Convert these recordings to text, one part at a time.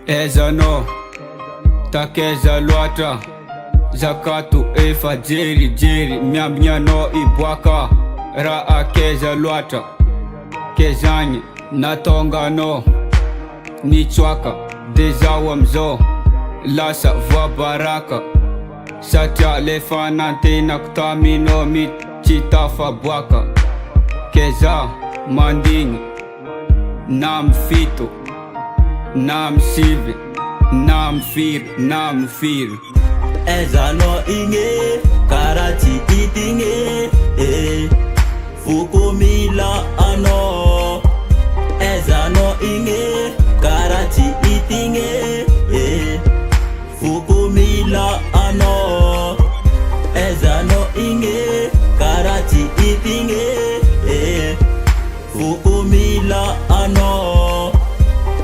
Ezano takeza lwata zakatu efa jeri jeri myamnyano ibwaka ra akeza lwata kezanye natongano ni chwaka dezawa mzo lasa va baraka satya lefanante naktamino michitafa bwaka keza mandingi nam fito nam sive nam fir Ezano inge karati itinge fukumila ano Ezano inge karati itinge fukumila ano Ezano inge karati itinge fukumila ano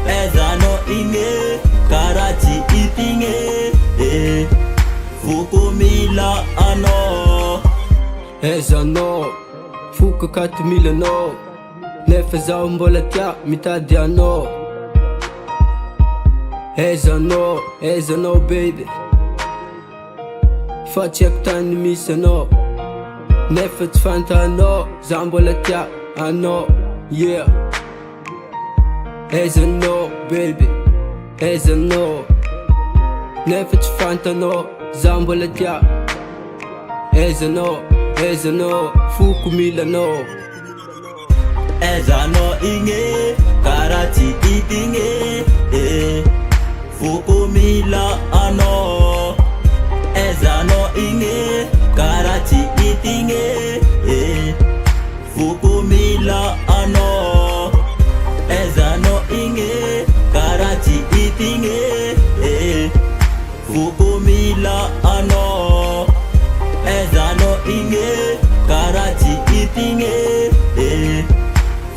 Ezano inge karati itinge fukumila ano Ezano fuka katumila no nefeza umbolatya mitadi ano Ezano baby Fachek tani misano nefet fanta no zambolatya ano yeah Ezano baby Ezano nefet fanta no zambolatya Ezano fukumila no Ezano inge karati itinge fukumila ano Ezano inge karati itinge fukumila ano Ezano inge karati itinge fukumila ano Ezano inge karati itinge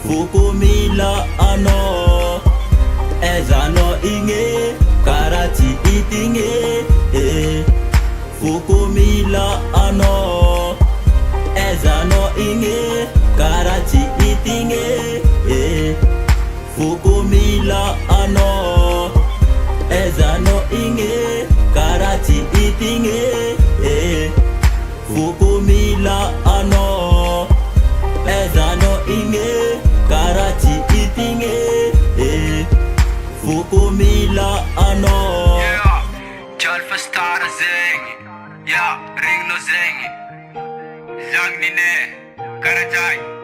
fukumila ano Ezano inge karati itinge fukumila ano Ezano inge karati itinge fukumila ano Ezano inge karati itinge fukumila ano Ezano inge karati itinge fukumila ano Chalfa star zengi ya ring no zengi Zangnine Karajai